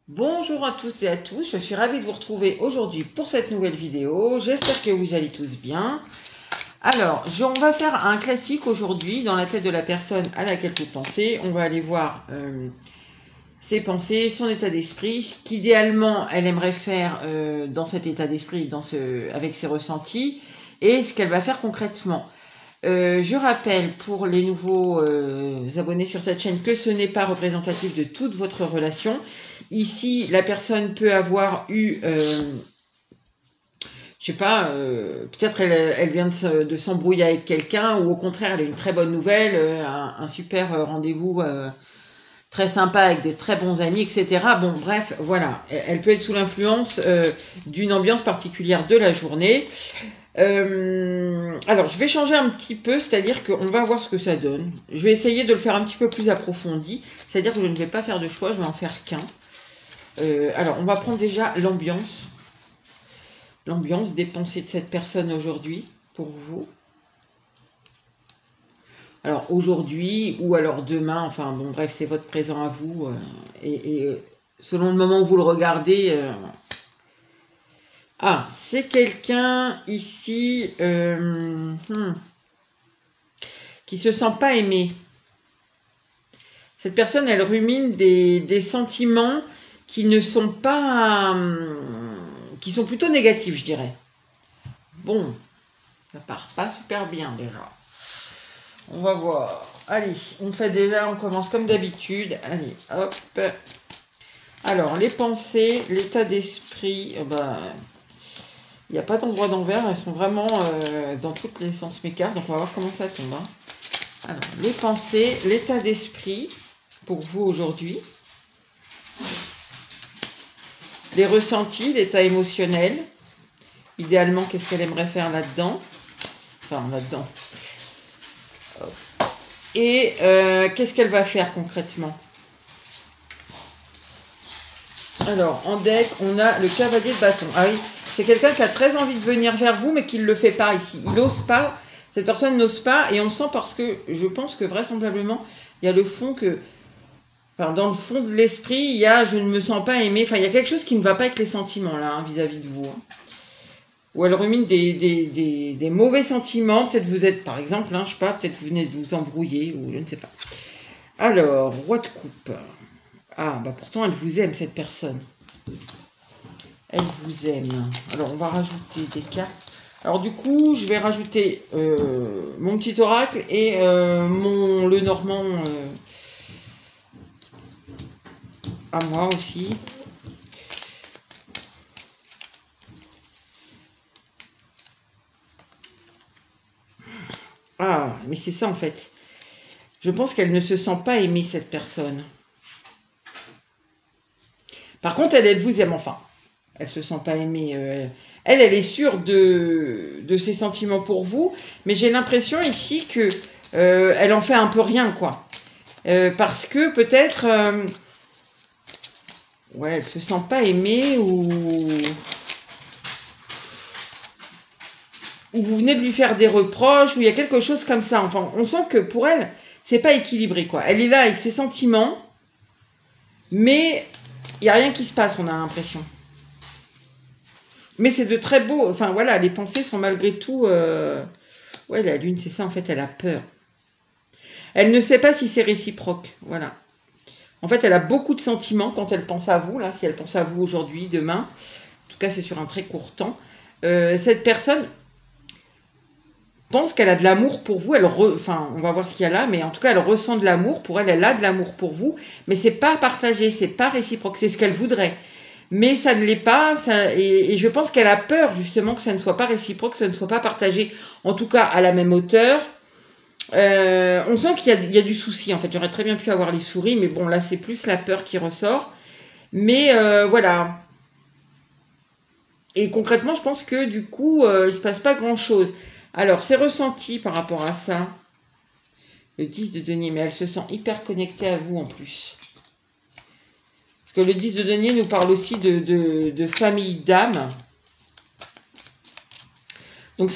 Bonjour à toutes et à tous, je suis ravie de vous retrouver aujourd'hui pour cette nouvelle vidéo. J'espère que vous allez tous bien. Alors, on va faire un classique aujourd'hui dans la tête de la personne à laquelle vous pensez. On va aller voir ses pensées, son état d'esprit, ce qu'idéalement elle aimerait faire dans cet état d'esprit, avec ses ressentis, et ce qu'elle va faire concrètement. Je rappelle pour les nouveaux abonnés sur cette chaîne que ce n'est pas représentatif de toute votre relation. Ici, la personne peut avoir eu, je sais pas, peut-être elle vient de s'embrouiller avec quelqu'un, ou au contraire, elle a une très bonne nouvelle, un super rendez-vous très sympa avec des très bons amis, etc. Bon, bref, voilà. Elle peut être sous l'influence d'une ambiance particulière de la journée. Alors, je vais changer un petit peu, c'est-à-dire qu'on va voir ce que ça donne. Je vais essayer de le faire un petit peu plus approfondi, c'est-à-dire que je ne vais pas faire de choix, je vais en faire qu'un. Alors, on va prendre déjà l'ambiance des pensées de cette personne aujourd'hui, pour vous. Alors, aujourd'hui, ou alors demain, enfin, bon, bref, c'est votre présent à vous, et selon le moment où vous le regardez... Ah, c'est quelqu'un ici qui se sent pas aimé. Cette personne, elle rumine des sentiments qui ne sont pas... qui sont plutôt négatifs, je dirais. Bon, ça part pas super bien déjà. On va voir. Allez, on commence comme d'habitude. Allez, hop. Alors, les pensées, l'état d'esprit, il n'y a pas d'endroit d'envers, elles sont vraiment dans tous les sens mes cartes, donc on va voir comment ça tombe. Hein. Alors, les pensées, l'état d'esprit pour vous aujourd'hui, les ressentis, l'état émotionnel, idéalement, qu'est-ce qu'elle aimerait faire là-dedans, enfin là-dedans, et qu'est-ce qu'elle va faire concrètement. Alors, en deck, on a le cavalier de bâton. Ah oui, c'est quelqu'un qui a très envie de venir vers vous, mais qui ne le fait pas ici. Il n'ose pas, cette personne n'ose pas, et on le sent parce que je pense que vraisemblablement, il y a le fond que, enfin, dans le fond de l'esprit, il y a je ne me sens pas aimé, enfin, il y a quelque chose qui ne va pas avec les sentiments, là, hein, vis-à-vis de vous. Hein. Ou elle rumine des mauvais sentiments, peut-être vous êtes, par exemple, hein, je sais pas, peut-être vous venez de vous embrouiller, ou je ne sais pas. Alors, roi de coupe. Ah, bah pourtant, elle vous aime, cette personne. Elle vous aime. Alors, on va rajouter des cartes. Alors, du coup, je vais rajouter mon petit oracle et le normand à moi aussi. Ah, mais c'est ça, en fait. Je pense qu'elle ne se sent pas aimée, cette personne. Par contre, elle vous aime, enfin. Elle se sent pas aimée. Elle est sûre de ses sentiments pour vous, mais j'ai l'impression ici que elle en fait un peu rien, quoi. Parce que peut-être, ouais, elle se sent pas aimée ou vous venez de lui faire des reproches, ou il y a quelque chose comme ça. Enfin, on sent que pour elle, c'est pas équilibré, quoi. Elle est là avec ses sentiments, mais il y a rien qui se passe, on a l'impression. Mais c'est de très beaux... Enfin, voilà, les pensées sont malgré tout... Ouais, la lune, c'est ça, en fait, elle a peur. Elle ne sait pas si c'est réciproque, voilà. En fait, elle a beaucoup de sentiments quand elle pense à vous, là, si elle pense à vous aujourd'hui, demain. En tout cas, c'est sur un très court temps. Cette personne pense qu'elle a de l'amour pour vous. Enfin, on va voir ce qu'il y a là, mais en tout cas, elle ressent de l'amour. Pour elle, elle a de l'amour pour vous. Mais c'est pas partagé, c'est pas réciproque. C'est ce qu'elle voudrait. Mais ça ne l'est pas, et je pense qu'elle a peur justement que ça ne soit pas réciproque, que ça ne soit pas partagé, en tout cas à la même hauteur. On sent qu'il y a du souci, en fait. J'aurais très bien pu avoir les souris, mais bon, là, c'est plus la peur qui ressort. Mais voilà. Et concrètement, je pense que du coup, il ne se passe pas grand-chose. Alors, c'est ressenti par rapport à ça. Le 10 de denier, mais elle se sent hyper connectée à vous en plus. Que le 10 de denier nous parle aussi de famille d'âme. Donc,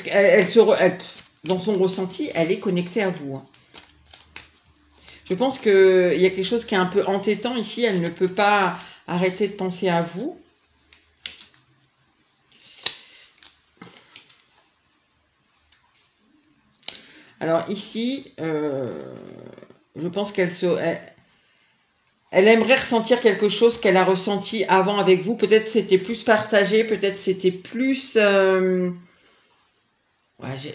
dans son ressenti, elle est connectée à vous. Je pense qu'il y a quelque chose qui est un peu entêtant ici. Elle ne peut pas Arrêtez de penser à vous. Alors ici, je pense elle aimerait ressentir quelque chose qu'elle a ressenti avant avec vous. Peut-être c'était plus partagé, peut-être c'était plus... ouais,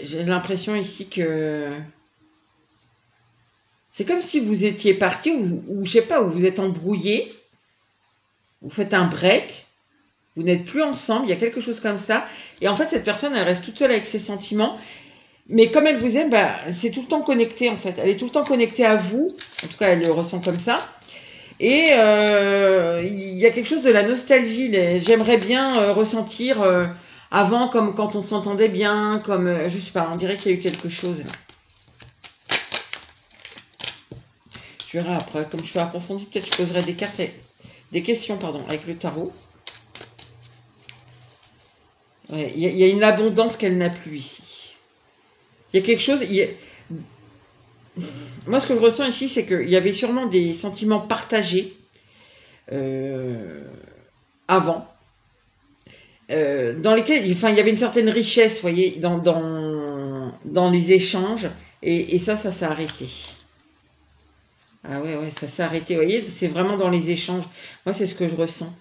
j'ai l'impression ici que... C'est comme si vous étiez parti ou je sais pas, où vous êtes embrouillé. Vous faites un break. Vous n'êtes plus ensemble. Il y a quelque chose comme ça. Et en fait, cette personne, elle reste toute seule avec ses sentiments. Mais comme elle vous aime, bah, c'est tout le temps connecté en fait. Elle est tout le temps connectée à vous. En tout cas, elle le ressent comme ça. Et il y a quelque chose de la nostalgie. J'aimerais bien ressentir avant, comme quand on s'entendait bien, comme, je sais pas, on dirait qu'il y a eu quelque chose. Je verrai après, comme je fais approfondi, peut-être je poserai des questions, pardon, avec le tarot. Ouais, il y a une abondance qu'elle n'a plus ici. Il y a quelque chose... Moi, ce que je ressens ici, c'est qu'il y avait sûrement des sentiments partagés avant, dans lesquels il y avait une certaine richesse, vous voyez, dans les échanges, et ça s'est arrêté. Ah ouais, ça s'est arrêté, vous voyez, c'est vraiment dans les échanges. Moi, c'est ce que je ressens.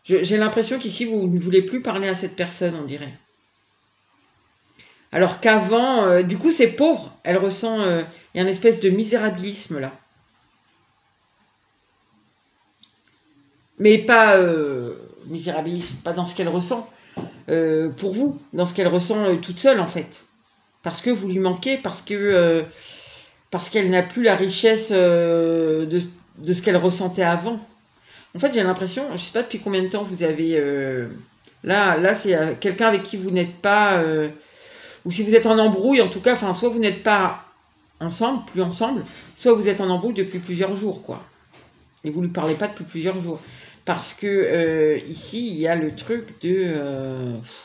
J'ai l'impression qu'ici, vous ne voulez plus parler à cette personne, on dirait. Alors qu'avant, du coup, c'est pauvre. Elle ressent, il y a une espèce de misérabilisme là. Mais pas misérabilisme, pas dans ce qu'elle ressent pour vous, dans ce qu'elle ressent toute seule en fait. Parce que vous lui manquez, parce qu'elle n'a plus la richesse de ce qu'elle ressentait avant. En fait, j'ai l'impression, je ne sais pas depuis combien de temps vous avez... là c'est quelqu'un avec qui vous n'êtes pas... ou si vous êtes en embrouille, en tout cas, soit vous n'êtes pas ensemble, plus ensemble, soit vous êtes en embrouille depuis plusieurs jours, quoi. Et vous ne lui parlez pas depuis plusieurs jours. Parce que ici, il y a le truc de...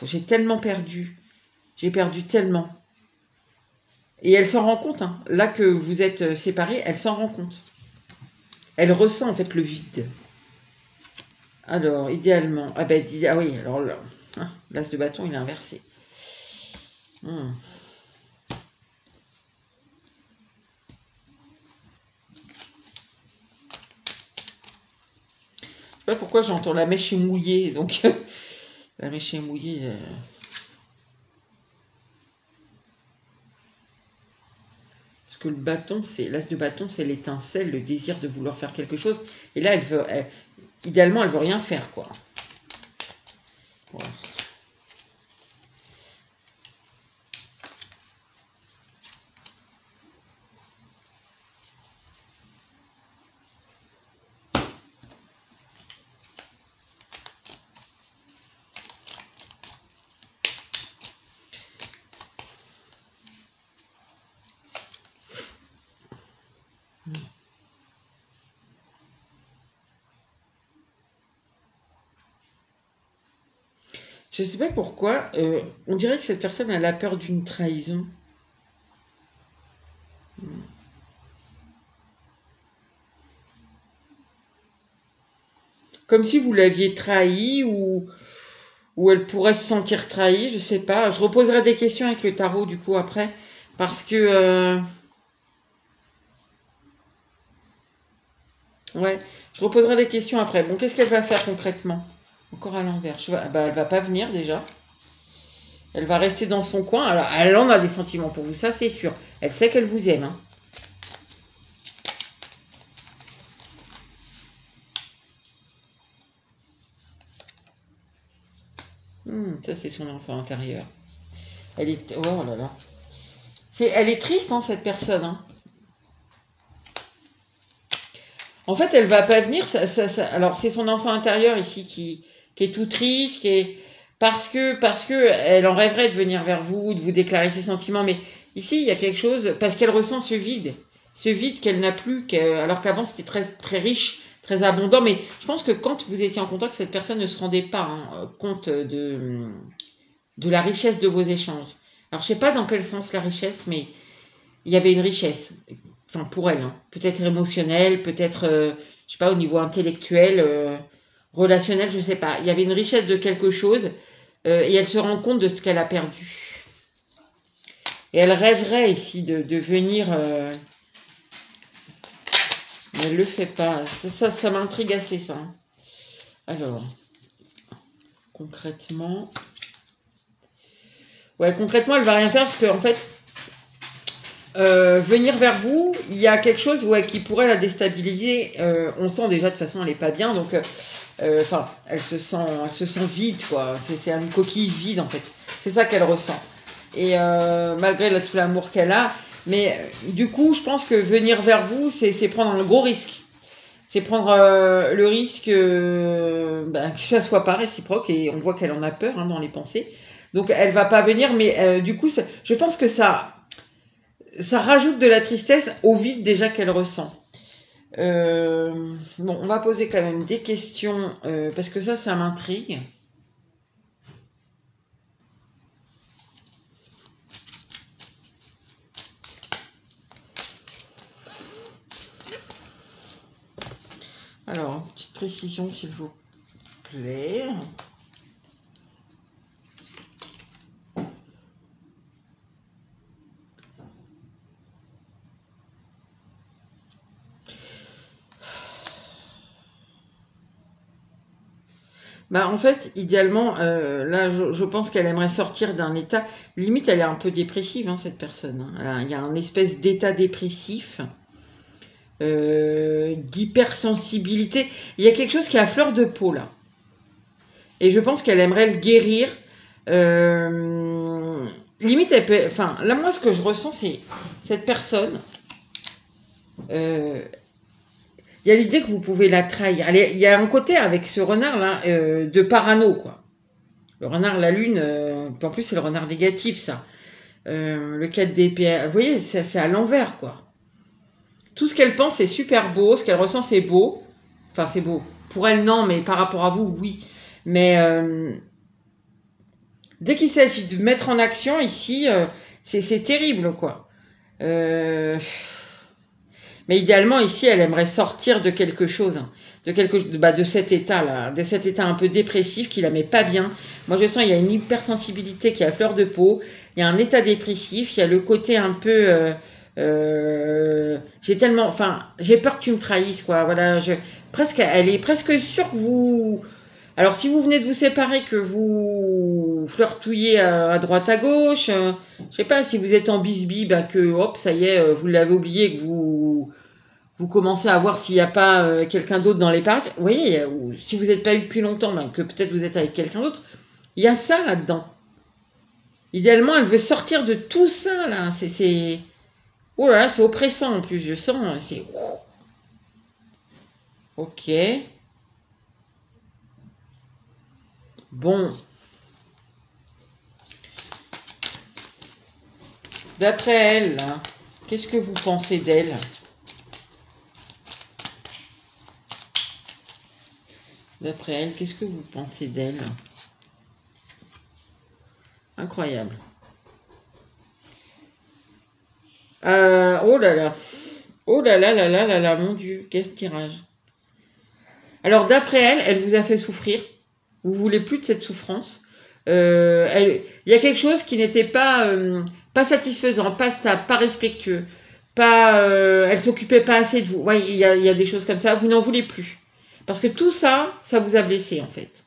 j'ai tellement perdu. J'ai perdu tellement. Et elle s'en rend compte, hein. Là que vous êtes séparés, elle s'en rend compte. Elle ressent en fait le vide. Alors, idéalement... Ah oui, alors là, l'as de bâton, il est inversé. Je sais pas pourquoi j'entends la mèche est mouillée, donc la mèche est mouillée. Parce que le bâton, l'as de bâton, c'est l'étincelle, le désir de vouloir faire quelque chose. Et là, idéalement, elle veut rien faire, quoi. Voilà. Je ne sais pas pourquoi, on dirait que cette personne a la peur d'une trahison. Comme si vous l'aviez trahi ou elle pourrait se sentir trahie, je sais pas. Je reposerai des questions avec le tarot du coup après, parce que... ouais, je reposerai des questions après. Bon, qu'est-ce qu'elle va faire concrètement? Encore à l'envers. Elle va pas venir déjà. Elle va rester dans son coin. Alors, elle en a des sentiments pour vous, ça c'est sûr. Elle sait qu'elle vous aime. Ça c'est son enfant intérieur. Elle est... Oh là là. Elle est triste, hein, cette personne. Hein. En fait, elle va pas venir. Alors, c'est son enfant intérieur ici qui est tout triste, parce que elle en rêverait de venir vers vous, de vous déclarer ses sentiments. Mais ici, il y a quelque chose, parce qu'elle ressent ce vide qu'elle n'a plus, alors qu'avant c'était très très riche, très abondant. Mais je pense que quand vous étiez en contact, cette personne ne se rendait pas compte de la richesse de vos échanges. Alors, je sais pas dans quel sens la richesse, mais il y avait une richesse. Enfin, pour elle, hein. Peut-être émotionnelle, peut-être, je sais pas, au niveau intellectuel. relationnel, je sais pas. Il y avait une richesse de quelque chose et elle se rend compte de ce qu'elle a perdu. Et elle rêverait ici de venir... mais elle le fait pas. Ça m'intrigue assez, ça. Alors, concrètement... Ouais, concrètement, elle va rien faire parce qu'en fait, venir vers vous, il y a quelque chose qui pourrait la déstabiliser. On sent déjà de toute façon, elle est pas bien, donc, enfin, elle se sent vide, quoi. C'est une coquille vide en fait. C'est ça qu'elle ressent. Et malgré tout l'amour qu'elle a, mais du coup, je pense que venir vers vous, c'est prendre un gros risque. C'est prendre le risque que ça soit pas réciproque, et on voit qu'elle en a peur dans les pensées. Donc elle va pas venir, mais du coup, je pense que ça rajoute de la tristesse au vide déjà qu'elle ressent. Bon, on va poser quand même des questions parce que ça m'intrigue. Alors, une petite précision s'il vous plaît. En fait, idéalement, là, je pense qu'elle aimerait sortir d'un état... Limite, elle est un peu dépressive, cette personne. Il y a un espèce d'état dépressif, d'hypersensibilité. Il y a quelque chose qui est à fleur de peau, là. Et je pense qu'elle aimerait le guérir. Limite, elle peut... Enfin, là, moi, ce que je ressens, c'est cette personne... il y a l'idée que vous pouvez la trahir. Il y a un côté avec ce renard-là de parano, quoi. Le renard, la lune, en plus, c'est le renard négatif, ça. Le 4 d'épée, vous voyez, c'est à l'envers, quoi. Tout ce qu'elle pense, c'est super beau. Ce qu'elle ressent, c'est beau. Enfin, c'est beau. Pour elle, non, mais par rapport à vous, oui. Mais dès qu'il s'agit de mettre en action, ici, c'est terrible, quoi. Mais idéalement, ici, elle aimerait sortir de quelque chose, de cet état-là, de cet état un peu dépressif qui la met pas bien. Moi, je sens qu'il y a une hypersensibilité qui est à fleur de peau. Il y a un état dépressif. Il y a le côté un peu, j'ai peur que tu me trahisses, quoi. Voilà, elle est presque sûre que vous. Alors, si vous venez de vous séparer, que vous flirtouillez à droite à gauche, je sais pas, si vous êtes en bisbille, que hop, ça y est, vous l'avez oublié, que vous commencez à voir s'il n'y a pas quelqu'un d'autre dans les parages. Vous voyez, si vous n'êtes pas eu depuis longtemps, que peut-être vous êtes avec quelqu'un d'autre, il y a ça là-dedans. Idéalement, elle veut sortir de tout ça, là. Oh là là, c'est oppressant en plus, je sens, c'est... Ok. Bon. D'après elle, qu'est-ce que vous pensez d'elle? D'après elle, qu'est-ce que vous pensez d'elle? Incroyable. Oh là là. Oh là là là là là là, mon Dieu, quel tirage. Alors, d'après elle, elle vous a fait souffrir. Vous voulez plus de cette souffrance. Il y a quelque chose qui n'était pas satisfaisant, pas stable, pas respectueux, elle s'occupait pas assez de vous. Ouais, il y a des choses comme ça. Vous n'en voulez plus, parce que tout ça, ça vous a blessé en fait.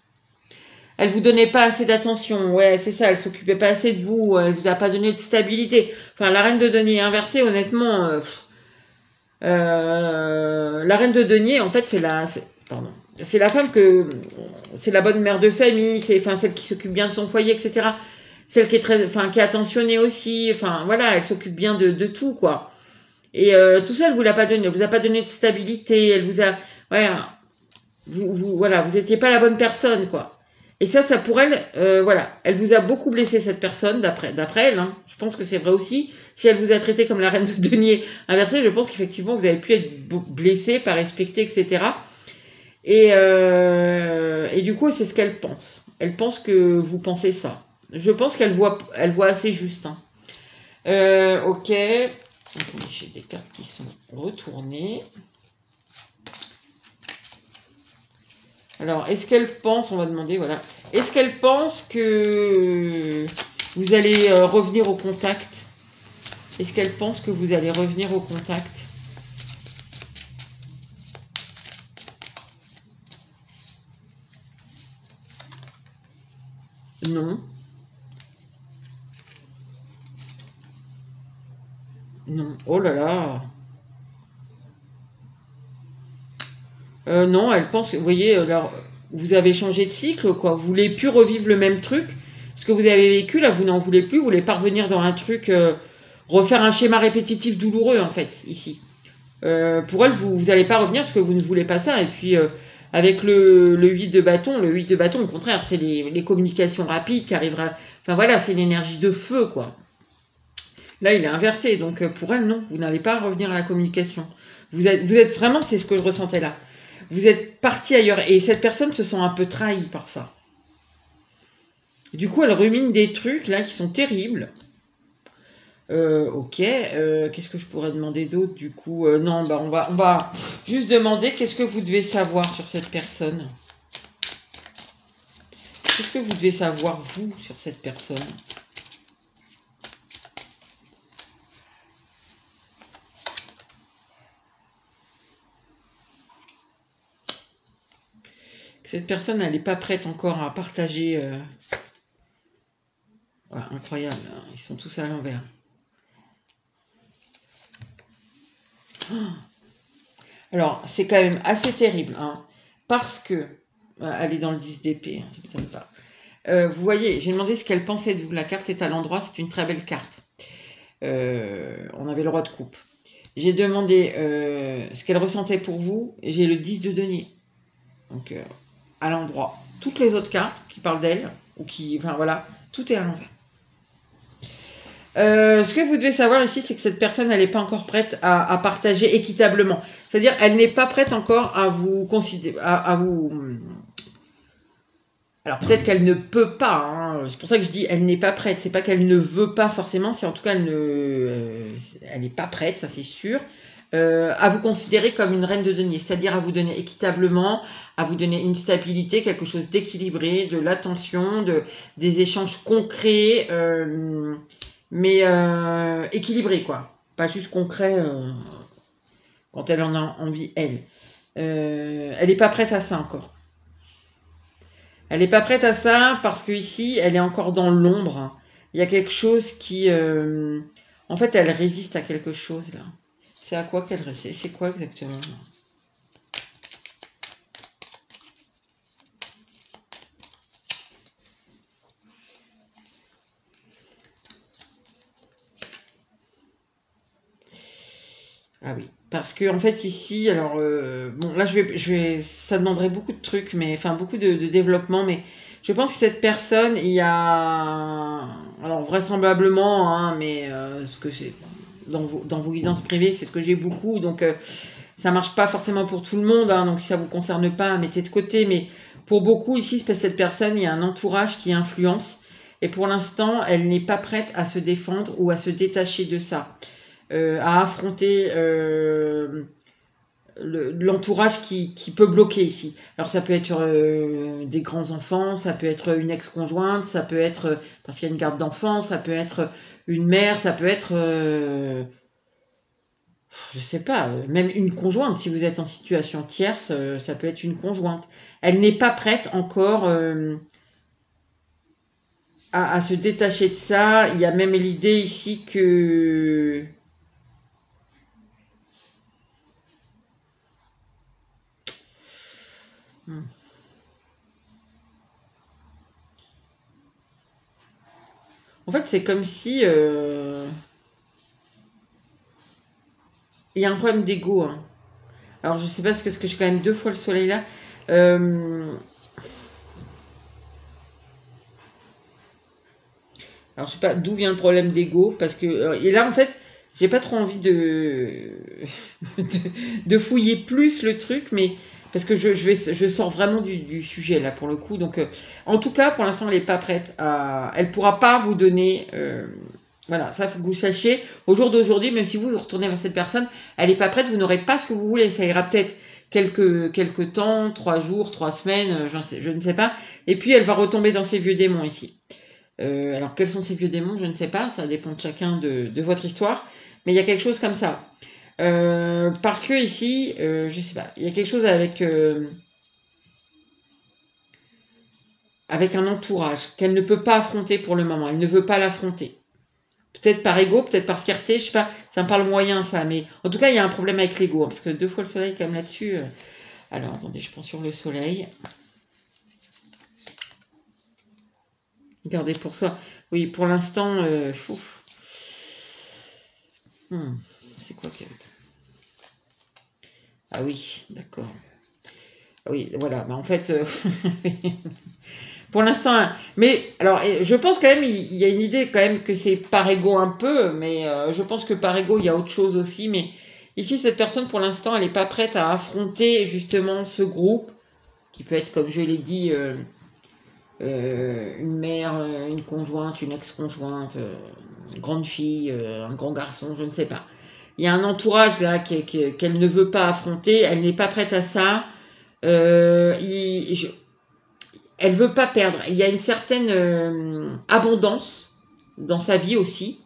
Elle vous donnait pas assez d'attention. Ouais, c'est ça. Elle s'occupait pas assez de vous. Elle vous a pas donné de stabilité. Enfin, la reine de denier inversée, honnêtement, la reine de denier, en fait, c'est la femme c'est la bonne mère de famille, c'est celle qui s'occupe bien de son foyer, etc. Celle qui est qui est attentionnée aussi. Enfin, voilà, elle s'occupe bien de tout, quoi. Et tout ça, elle vous l'a pas donné. Elle vous a pas donné de stabilité. Elle vous a, voilà, vous étiez pas la bonne personne, quoi. Et ça pour elle, voilà, elle vous a beaucoup blessé, cette personne, d'après elle. Je pense que c'est vrai aussi. Si elle vous a traité comme la reine de denier inversée, je pense qu'effectivement vous avez pu être blessé, pas respecté, etc. Et du coup, c'est ce qu'elle pense. Elle pense que vous pensez ça. Je pense qu'elle voit assez juste. Ok. Attendez, j'ai des cartes qui sont retournées. Alors, est-ce qu'elle pense, on va demander, voilà, est-ce qu'elle pense que vous allez revenir au contact? Est-ce qu'elle pense que vous allez revenir au contact? Non. Non. Oh là là. Non, elle pense, vous voyez, alors, vous avez changé de cycle, quoi. Vous voulez plus revivre le même truc. Ce que vous avez vécu, là, vous n'en voulez plus. Vous voulez pas revenir dans un truc, refaire un schéma répétitif douloureux, en fait, ici. Pour elle, vous n'allez pas revenir parce que vous ne voulez pas ça. Et puis, avec le 8 de bâton, au contraire, c'est les communications rapides qui arrivera. Enfin voilà, c'est l'énergie de feu, quoi. Là, il est inversé. Donc, pour elle, non, vous n'allez pas revenir à la communication. Vous êtes vraiment, c'est ce que je ressentais là. Vous êtes parti ailleurs. Et cette personne se sent un peu trahie par ça. Du coup, elle rumine des trucs là qui sont terribles. Ok. Qu'est-ce que je pourrais demander d'autre du coup? Non, bah on va juste demander qu'est-ce que vous devez savoir sur cette personne. Qu'est-ce que vous devez savoir vous sur cette personne? Cette personne, elle n'est pas prête encore à partager. Ouais, incroyable, hein, ils sont tous à l'envers. Alors, c'est quand même assez terrible, hein, parce que, elle est dans le 10 d'épée, hein, ça ne m'étonne pas. Vous voyez, j'ai demandé ce qu'elle pensait de vous. La carte est à l'endroit, c'est une très belle carte. On avait le roi de coupe. J'ai demandé ce qu'elle ressentait pour vous, et j'ai le 10 de denier. Donc, à l'endroit. Toutes les autres cartes qui parlent d'elle, ou qui, enfin voilà, tout est à l'envers. Ce que vous devez savoir ici, c'est que cette personne, elle n'est pas encore prête à partager équitablement. C'est-à-dire, elle n'est pas prête encore à vous considérer, à vous... Alors, peut-être qu'elle ne peut pas, hein. C'est pour ça que je dis, elle n'est pas prête. C'est pas qu'elle ne veut pas forcément, c'est en tout cas, elle n'est pas prête, ça c'est sûr. À vous considérer comme une reine de denier, c'est-à-dire à vous donner équitablement, à vous donner une stabilité, quelque chose d'équilibré, de l'attention, des échanges concrets, mais équilibrés, quoi. Pas juste concret quand elle en a envie, elle. Elle n'est pas prête à ça encore. Elle n'est pas prête à ça parce que ici, elle est encore dans l'ombre. Il y a quelque chose qui... en fait, elle résiste à quelque chose, là. C'est à quoi qu'elle résiste? C'est quoi exactement? Ah oui, parce que en fait ici, alors bon là ça demanderait beaucoup de trucs, mais enfin beaucoup de développement, mais je pense que cette personne, il y a, alors vraisemblablement, hein, mais parce que c'est dans vos guidances privées, c'est ce que j'ai beaucoup, donc ça marche pas forcément pour tout le monde, hein, donc si ça vous concerne pas, mettez de côté, mais pour beaucoup ici, cette personne, il y a un entourage qui influence, et pour l'instant, elle n'est pas prête à se défendre ou à se détacher de ça. À affronter l'entourage qui peut bloquer ici. Alors ça peut être des grands-enfants, ça peut être une ex-conjointe, ça peut être, parce qu'il y a une garde d'enfants, ça peut être une mère, ça peut être, je sais pas, même une conjointe, si vous êtes en situation tierce, ça peut être une conjointe. Elle n'est pas prête encore à se détacher de ça. Il y a même l'idée ici que... En fait, c'est comme si... il y a un problème d'ego. Hein. Alors, je sais pas ce que j'ai quand même 2 fois le soleil là. Alors, je sais pas d'où vient le problème d'ego. Parce que... et là, en fait, j'ai pas trop envie de fouiller plus le truc, mais... Parce que je sors vraiment du sujet là pour le coup. Donc, en tout cas, pour l'instant, elle n'est pas prête à... Elle pourra pas vous donner... voilà, ça, il faut que vous sachiez. Au jour d'aujourd'hui, même si vous retournez vers cette personne, elle n'est pas prête, vous n'aurez pas ce que vous voulez. Ça ira peut-être quelques temps, 3 jours, 3 semaines, je ne sais pas. Et puis elle va retomber dans ses vieux démons ici. Alors quels sont ces vieux démons, je ne sais pas, ça dépend de chacun de votre histoire. Mais il y a quelque chose comme ça. Parce que ici, je sais pas, il y a quelque chose avec un entourage qu'elle ne peut pas affronter pour le moment. Elle ne veut pas l'affronter. Peut-être par ego, peut-être par fierté, je sais pas, ça me parle moyen ça, mais en tout cas il y a un problème avec l'ego, parce que 2 fois le soleil quand même là-dessus. Alors attendez, je prends sur le soleil. Gardez pour soi. Oui, pour l'instant, c'est quoi qu'elle... Ah oui, d'accord. Ah oui, voilà, en fait... Pour l'instant, mais alors je pense quand même, il y a une idée quand même que c'est par ego un peu, mais je pense que par ego il y a autre chose aussi. Mais ici, cette personne pour l'instant, elle n'est pas prête à affronter justement ce groupe qui peut être, comme je l'ai dit, une mère, une conjointe, une ex-conjointe, une grande fille, un grand garçon, je ne sais pas. Il y a un entourage là qu'elle ne veut pas affronter, elle n'est pas prête à ça. Elle veut pas perdre. Il y a une certaine abondance dans sa vie aussi.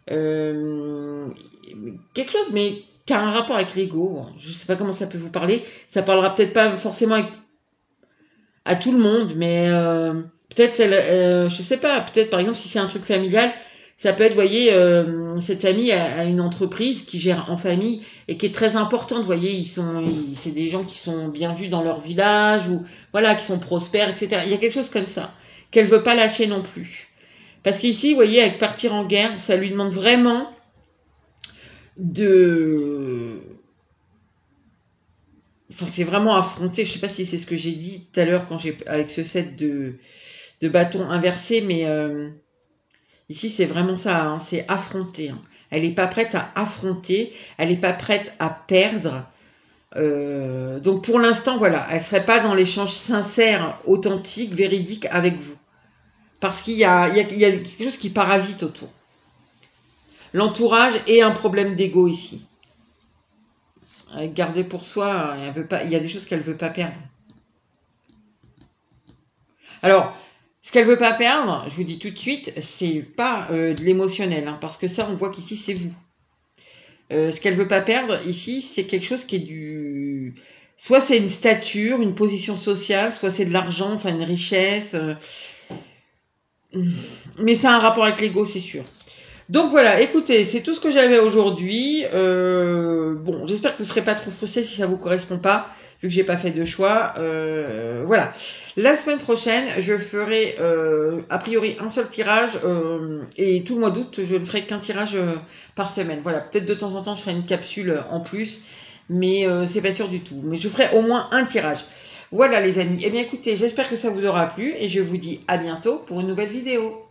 Quelque chose, mais qui a un rapport avec l'ego. Je ne sais pas comment ça peut vous parler. Ça parlera peut-être pas forcément à tout le monde, mais peut-être, je sais pas, peut-être par exemple si c'est un truc familial, ça peut être, vous voyez, cette famille a une entreprise qui gère en famille et qui est très importante, vous voyez, c'est des gens qui sont bien vus dans leur village ou voilà, qui sont prospères, etc. Il y a quelque chose comme ça qu'elle veut pas lâcher non plus, parce qu'ici, vous voyez, avec partir en guerre, ça lui demande vraiment enfin, c'est vraiment affronter. Je sais pas si c'est ce que j'ai dit tout à l'heure quand avec ce set de bâtons inversés, mais ici, c'est vraiment ça, hein, c'est affronter. Hein. Elle n'est pas prête à affronter, elle n'est pas prête à perdre. Donc pour l'instant, voilà, elle ne serait pas dans l'échange sincère, authentique, véridique avec vous. Parce qu'il y a quelque chose qui parasite autour. L'entourage et un problème d'ego ici. Garder pour soi, elle veut pas, il y a des choses qu'elle ne veut pas perdre. Alors, ce qu'elle veut pas perdre, je vous dis tout de suite, c'est pas de l'émotionnel, hein, parce que ça, on voit qu'ici, c'est vous. Ce qu'elle veut pas perdre, ici, c'est quelque chose qui est du... Soit c'est une stature, une position sociale, soit c'est de l'argent, enfin une richesse. Mais ça a un rapport avec l'ego, c'est sûr. Donc voilà, écoutez, c'est tout ce que j'avais aujourd'hui. Bon, j'espère que vous ne serez pas trop frustrés si ça vous correspond pas, vu que j'ai pas fait de choix. Voilà. La semaine prochaine, je ferai a priori un seul tirage et tout le mois d'août, je ne ferai qu'un tirage par semaine. Voilà, peut-être de temps en temps, je ferai une capsule en plus, mais c'est pas sûr du tout. Mais je ferai au moins un tirage. Voilà les amis. Eh bien écoutez, j'espère que ça vous aura plu et je vous dis à bientôt pour une nouvelle vidéo.